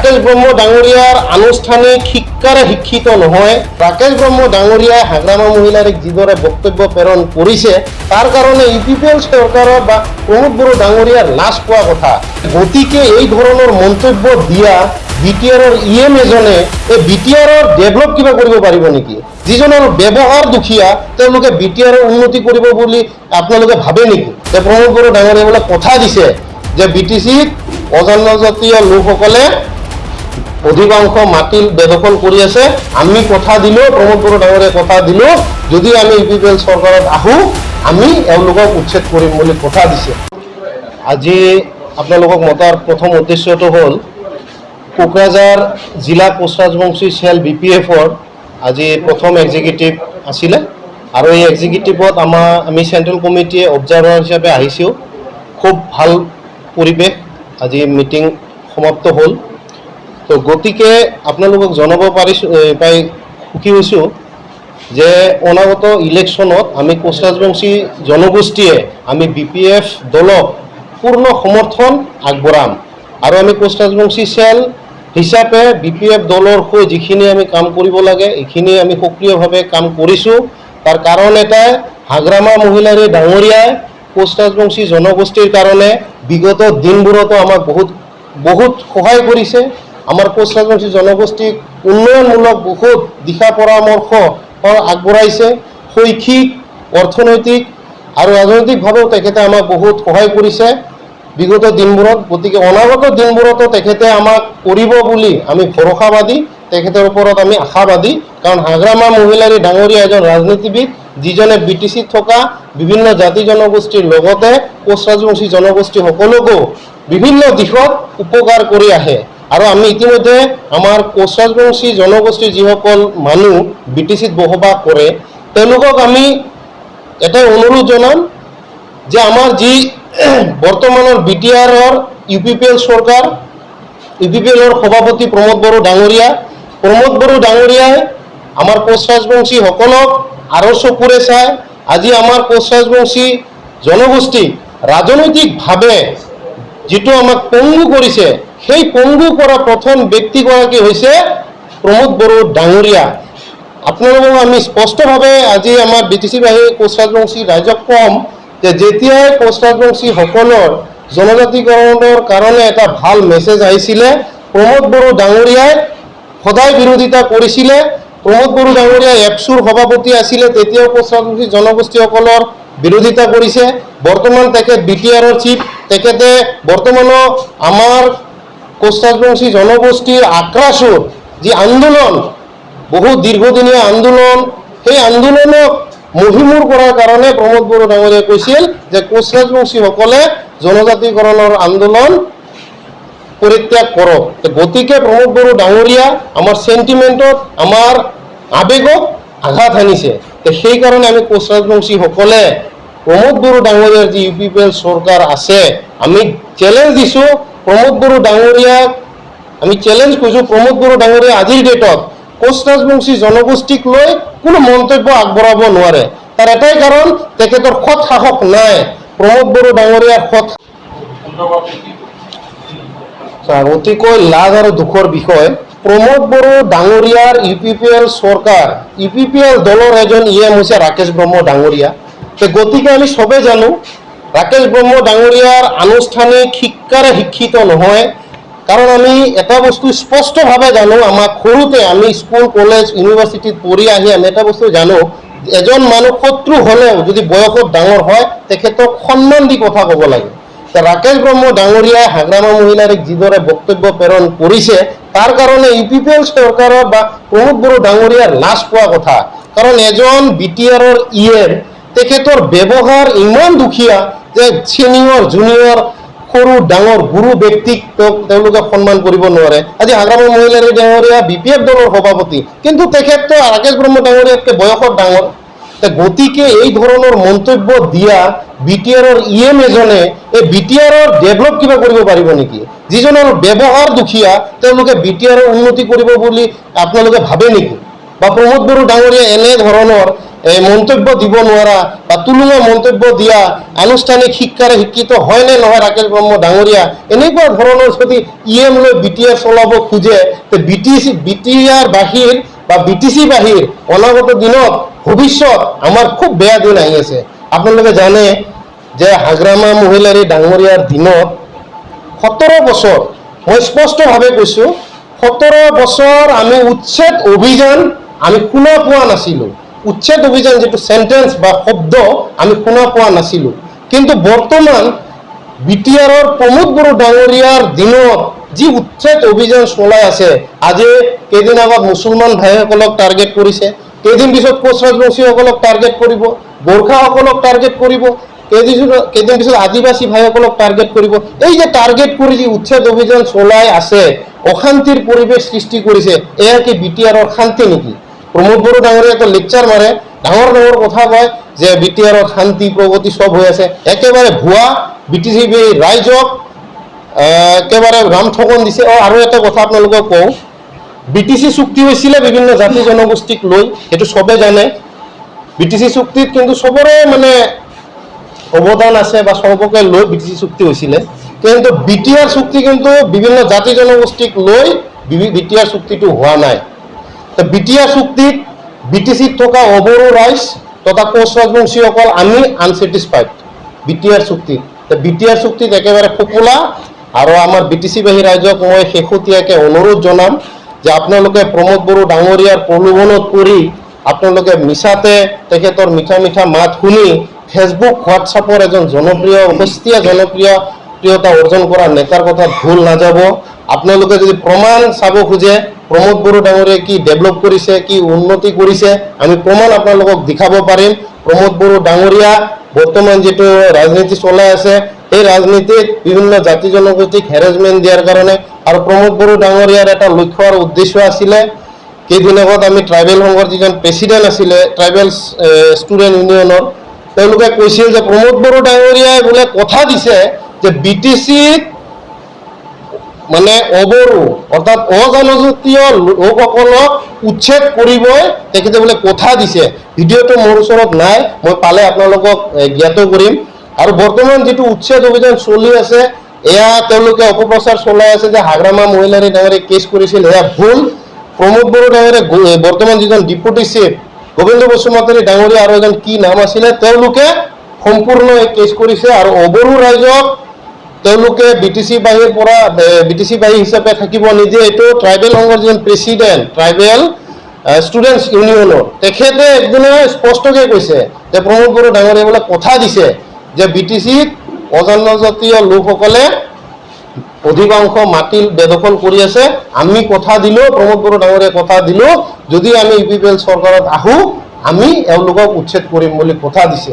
ৰাকেশ ব্ৰহ্ম ডাঙৰীয়াৰ আনুষ্ঠানিক শিক্ষাৰে শিক্ষিত নহয়। ৰাকেশ ব্ৰহ্ম ডাঙৰীয়াই হাগ্ৰামা মহিলাৰীক যিদৰে বক্তব্য প্ৰেৰণ কৰিছে তাৰ কাৰণে ইউপিপিএল চৰকাৰৰ বা প্ৰমোদ বড়ো ডাঙৰীয়াৰ লাজ পোৱা কথা। গতিকে এই ধৰণৰ মন্তব্য দিয়া বিটিআৰৰ ইএম এজনে এই বিটিআৰৰ ডেভেলপ কিবা কৰিব পাৰিব নেকি? যিজনৰ ব্যৱহাৰ দুখীয়া তেওঁলোকে বিটিআৰৰ উন্নতি কৰিব বুলি আপোনালোকে ভাবে নেকি? যে প্ৰমোদ বড়ো ডাঙৰীয়াই বোলে কথা দিছে যে বিটিচিত অজনজাতীয় লোকসকলে অধিকাংশ মাটি বেদখল কৰি আছে। আমি কথা দিলোঁ, প্ৰমোদ বড়ো ডাঙৰীয়াই কথা দিলোঁ, যদি আমি ইউপিপিএল চৰকাৰত আহোঁ আমি এওঁলোকক উচ্ছেদ কৰিম বুলি কথা দিছে। আজি আপোনালোকক মতাৰ প্ৰথম উদ্দেশ্যটো হ'ল কোকৰাঝাৰ জিলা কোচ ৰাজবংশী চেল BPF-ৰ আজি প্ৰথম এক্সিকিউটিভ আছিলে আৰু এই এক্সিকিউটিভত আমি চেণ্ট্ৰেল কমিটিয়ে অবজাৰ্ভাৰ হিচাপে আহিছোঁ। খুব ভাল পৰিৱেশ, আজি মিটিং সমাপ্ত হ'ল। তো গতিকে আপোনালোকক জনাব পাই সুখী হৈছোঁ যে অনাগত ইলেকশ্যনত আমি কোচ ৰাজবংশী জনগোষ্ঠীয়ে আমি BPF দলক পূৰ্ণ সমৰ্থন আগবঢ়াম আৰু আমি কোচ ৰাজবংশী চেল হিচাপে BPF দলৰ হৈ যিখিনি আমি কাম কৰিব লাগে এইখিনি আমি সক্ৰিয়ভাৱে কাম কৰিছোঁ। তাৰ কাৰণ এটাই, হাগ্ৰামা মহিলাৰী ডাঙৰীয়াই কোচ ৰাজবংশী জনগোষ্ঠীৰ কাৰণে বিগত দিনবোৰতো আমাক বহুত সহায় কৰিছে। আমাৰ কোচ ৰাজবংশী জনগোষ্ঠীক উন্নয়নমূলক বহুত দিশা পৰামৰ্শ আগবঢ়াইছে। শৈক্ষিক, অৰ্থনৈতিক আৰু ৰাজনৈতিকভাৱেও তেখেতে আমাক বহুত সহায় কৰিছে বিগত দিনবোৰত। গতিকে অনাগত দিনবোৰতো তেখেতে আমাক কৰিব বুলি আমি ভৰসাবাদী, তেখেতৰ ওপৰত আমি আশাবাদী। কাৰণ হাগ্ৰামা মহিলাৰী ডাঙৰীয়া এজন ৰাজনীতিবিদ যিজনে BTCত থকা বিভিন্ন জাতি জনগোষ্ঠীৰ লগতে কোচ ৰাজবংশী জনগোষ্ঠী সকলোকো বিভিন্ন দিশত উপকাৰ কৰি আহে। আৰু আমি ইতিমধ্যে আমাৰ কোচ ৰাজবংশী জনগোষ্ঠীৰ যিসকল মানুহ BTCত বসবাস কৰে তেওঁলোকক আমি এটাই অনুৰোধ জনাম যে আমাৰ যি বৰ্তমানৰ বিটিআৰৰ ইউপিপিএল চৰকাৰ, ইউপিপিএলৰ সভাপতি প্ৰমোদ বড়ো ডাঙৰীয়াই আমাৰ কোচ ৰাজবংশীসকলক আৰু চকুৰে চাই আজি আমাৰ কোচ ৰাজবংশী জনগোষ্ঠীক ৰাজনৈতিকভাৱে যিটো আমাক পংগু কৰিছে, সেই পংগু কৰা প্ৰথম ব্যক্তিগৰাকী হৈছে প্ৰমোদ বড়ো ডাঙৰীয়া। আপোনালোকক আমি স্পষ্টভাৱে আজি আমাৰ BTC-বাহী কোচ ৰাজবংশী ৰাইজক ক'ম যে যেতিয়াই কোচ ৰাজবংশীসকলৰ জনজাতিকৰণৰ কাৰণে এটা ভাল মেছেজ আহিছিলে, প্ৰমোদ বড়ো ডাঙৰীয়াই সদায় বিৰোধিতা কৰিছিলে। প্ৰমোদ বড়ো ডাঙৰীয়া এপচুৰ সভাপতি আছিলে, তেতিয়াও কোচ ৰাজবংশী জনগোষ্ঠীসকলৰ বিৰোধিতা কৰিছে। বৰ্তমান তেখেত বিটিআৰৰ চিফ, তেখেতে বৰ্তমানো আমাৰ কোচ ৰাজবংশী জনগোষ্ঠীৰ আক্ৰাসুৰ যি আন্দোলন, বহু দীৰ্ঘদিনীয়া আন্দোলন, সেই আন্দোলনক মহিমূৰ কৰাৰ কাৰণে প্ৰমোদ বড়ো ডাঙৰীয়াই কৈছিল যে কোচ ৰাজবংশীসকলে জনজাতিকৰণৰ আন্দোলন পৰিত্যাগ কৰক। গতিকে প্ৰমোদ বড়ো ডাঙৰীয়া আমাৰ চেণ্টিমেণ্টত, আমাৰ আৱেগক আঘাত হানিছে। সেইকাৰণে আমি কোচ ৰাজবংশীসকলে প্ৰমোদ বড়ো ডাঙৰীয়াৰ যি ইউপিপিএল চৰকাৰ আছে আমি চেলেঞ্জ দিছোঁ প্ৰমোদ বড়ো ডাঙৰীয়াক, আমি চেলেঞ্জ কৰিছোঁ প্ৰমোদ বড়ো ডাঙৰীয়া আজিৰ ডেটত কোচ ৰাজবংশী জনগোষ্ঠীক লৈ কোনো মন্তব্য আগবঢ়াব নোৱাৰে। তাৰ এটাই কাৰণ, তেখেতৰ সৎ সাহস নাই। প্ৰমোদ বড়ো ডাঙৰীয়াৰ অতিকৈ লাজ আৰু দুখৰ বিষয়, প্ৰমোদ বড়ো ডাঙৰীয়াৰ ইউপিপিএল চৰকাৰ, ইউপিপিএল দলৰ এজন ইএম হৈছে ৰাকেশ ব্ৰহ্ম ডাঙৰীয়া। গতিকে আমি চবেই জানো ৰাকেশ ব্ৰহ্ম ডাঙৰীয়াৰ আনুষ্ঠানিক শিক্ষাৰে শিক্ষিত নহয়। কাৰণ আমি এটা বস্তু স্পষ্টভাৱে জানো, আমাক সৰুতে আমি স্কুল, কলেজ, ইউনিভাৰ্চিটিত পঢ়ি আহি আমি এটা বস্তু জানো, এজন মানুহ শত্ৰু হ'লেও যদি বয়সত ডাঙৰ হয় তেখেতক সন্মান দি কথা ক'ব লাগে। ৰাকেশ ব্ৰহ্ম ডাঙৰীয়াই হাগ্ৰামা মহিলাৰীক যিদৰে বক্তব্য প্ৰেৰণ কৰিছে তাৰ কাৰণে ইউপিপিএল চৰকাৰৰ বা প্ৰমোদ বড়ো ডাঙৰীয়াৰ লাজ পোৱা কথা। কাৰণ এজন বিটিআৰৰ ইএম, তেখেতৰ ব্যৱহাৰ ইমান দুখীয়া যে ছিনিয়ৰ, জুনিয়ৰ, সৰু ডাঙৰ গুৰু ব্যক্তিক তেওঁলোকে সন্মান কৰিব নোৱাৰে। আজি হাগ্ৰামা মহিলাৰী ডাঙৰীয়া BPF দলৰ সভাপতি, কিন্তু তেখেততো ৰাকেশ ব্ৰহ্ম ডাঙৰীয়াতকৈ বয়সত ডাঙৰ। গতিকে এই ধৰণৰ মন্তব্য দিয়া বিটিআৰৰ ইএম এজনে এই বিটিআৰৰ ডেভেলপ কিবা কৰিব পাৰিব নেকি? যিজনৰ ব্যৱহাৰ দুখীয়া তেওঁলোকে বিটিআৰৰ উন্নতি কৰিব বুলি আপোনালোকে ভাবে নেকি? বা প্ৰমোদ বড়ো ডাঙৰীয়া এনে ধৰণৰ মন্তব্য দিব নোৱাৰা বা তুলুঙা মন্তব্য দিয়া আনুষ্ঠানিক শিক্ষাৰে শিক্ষিত হয় নে নহয় ৰাকেশ ব্ৰহ্ম ডাঙৰীয়া, এনেকুৱা ধৰণৰ যদি EM লৈ BTR চলাব খোজে, BTR বাহিৰ বা BTC বাহিৰ অনাগত দিনত ভৱিষ্যত আমাৰ খুব বেয়া দিন আহি আছে। আপোনালোকে জানে যে হাগ্ৰামা মহিলাৰী ডাঙৰীয়াৰ দিনত 17 বছৰ, মই স্পষ্টভাৱে কৈছোঁ, 17 বছৰ আমি উচ্ছেদ অভিযান আমি শুনা পোৱা নাছিলোঁ। উচ্ছেদ অভিযান যিটো সেন্টেন্স বা শব্দ আমি শুনা পোৱা নাছিলোঁ। কিন্তু বৰ্তমান BTRৰ প্ৰমোদ বড়ো ডাঙৰীয়াৰ দিনত যি উচ্ছেদ অভিযান চলাই আছে, আজি কেইদিন আগত মুছলমান ভাইসকলক টাৰ্গেট কৰিছে, কেইদিন পিছত কোচ ৰাজবংশীসকলক টাৰ্গেট কৰিব, গোৰ্খাসকলক টাৰ্গেট কৰিব, কেইদিন পিছত আদিবাসী ভাইসকলক টাৰ্গেট কৰিব। এই যে টাৰ্গেট কৰি যি উচ্ছেদ অভিযান চলাই আছে, অশান্তিৰ পৰিৱেশ সৃষ্টি কৰিছে, এয়া কি BTRৰ শান্তি নেকি? প্ৰমোদ বড়ো ডাঙৰীয়াটো লেকচাৰ মাৰে, ডাঙৰ ডাঙৰ কথা কয় যে BTRত শান্তি প্ৰগতি চব হৈ আছে, একেবাৰে ভুৱা। BTC ৰাইজক একেবাৰে ৰাম ঠগন দিছে। আৰু এটা কথা আপোনালোকক কওঁ, BTC চুক্তি হৈছিলে বিভিন্ন জাতি জনগোষ্ঠীক লৈ, সেইটো চবে জানে। BTC চুক্তিত কিন্তু চবৰে মানে অৱদান আছে বা সবকে লৈ BTC চুক্তি হৈছিলে, কিন্তু BTR চুক্তি কিন্তু বিভিন্ন জাতি জনগোষ্ঠীক লৈ BTR চুক্তিটো হোৱা নাই। BTR চুক্তিত BTCত থকা অবড়ো ৰাইজ তথা কোচ ৰাজবংশীসকল আমি আনছেটিছফাইড BTR চুক্তিত। BTR চুক্তিত একেবাৰে ফোপোলা। আৰু আমাৰ BTC বাহী ৰাইজক মই শেহতীয়াকৈ অনুৰোধ জনাম যে আপোনালোকে প্ৰমোদ বড়ো ডাঙৰীয়াৰ প্ৰলোভনত পৰি আপোনালোকে মিছাতে তেখেতৰ মিঠা মিঠা মাত শুনি ফেচবুক হোৱাটছআপৰ এজন জনপ্ৰিয় অৱস্থীয় জনপ্ৰিয়তা অৰ্জন কৰা নেতাৰ কথা ভুল নাযাব। আপোনালোকে যদি প্ৰমাণ চাব খোজে প্ৰমোদ বড়ো ডাঙৰীয়াই কি ডেভেলপ কৰিছে, কি উন্নতি কৰিছে, আমি প্ৰমাণ আপোনালোকক দেখাব পাৰিম। প্ৰমোদ বড়ো ডাঙৰীয়া বৰ্তমান যিটো ৰাজনীতি চলাই আছে, এই ৰাজনীতিত বিভিন্ন জাতি জনগোষ্ঠীক হেৰেছমেণ্ট দিয়াৰ কাৰণে, আৰু প্ৰমোদ বড়ো ডাঙৰীয়াৰ এটা লক্ষ্য আৰু উদ্দেশ্য আছিলে, কেইদিন আগত আমি ট্ৰাইবেল সংঘৰ যিজন প্ৰেচিডেণ্ট আছিলে ট্ৰাইবেল ষ্টুডেণ্ট ইউনিয়নৰ, তেওঁলোকে কৈছিল যে প্ৰমোদ বড়ো ডাঙৰীয়াই বোলে কথা দিছে যে BTCত মানে অবড়ো অৰ্থাৎ অজনজাতীয় লোকসকলক উচ্ছেদ কৰিবই তেখেতে বোলে কথা দিছে। ভিডিঅ'টো মোৰ ওচৰত নাই, মই পালে আপোনালোকক জ্ঞাত কৰিম। আৰু বৰ্তমান যিটো উচ্ছেদ অভিযান চলি আছে, এয়া তেওঁলোকে অপপ্ৰচাৰ চলাই আছে যে হাগ্ৰামা মহিলাৰী ডাঙৰীয়াই কেছ কৰিছিল, এয়া ভুল। প্ৰমোদ বড়ো ডাঙৰীয়াই বৰ্তমান যিজন ডিপুটি চিফ গোবিন্দ বসুমতাৰী ডাঙৰীয়া আৰু এজন কি নাম আছিলে, তেওঁলোকে সম্পূৰ্ণ এই কেছ কৰিছে। আৰু অবড়ো ৰাইজক তেওঁলোকে BTC বাহিৰ পৰা BTC বাহী হিচাপে থাকিব নিদিয়ে। এইটো ট্ৰাইবেল সংঘৰ যিজন প্ৰেচিডেণ্ট ট্ৰাইবেল ষ্টুডেণ্টছ ইউনিয়নৰ, তেখেতে একদিনে স্পষ্টকৈ কৈছে যে প্ৰমোদ বড়ো ডাঙৰীয়াই বোলে কথা দিছে যে BTCত অজনজাতীয় লোকসকলে অধিকাংশ মাটি বেদখল কৰি আছে। আমি কথা দিলোঁ, প্ৰমোদ বড়ো ডাঙৰীয়াই কথা দিলোঁ, যদি আমি UPPL চৰকাৰত আহোঁ আমি এওঁলোকক উচ্ছেদ কৰিম বুলি কথা দিছে।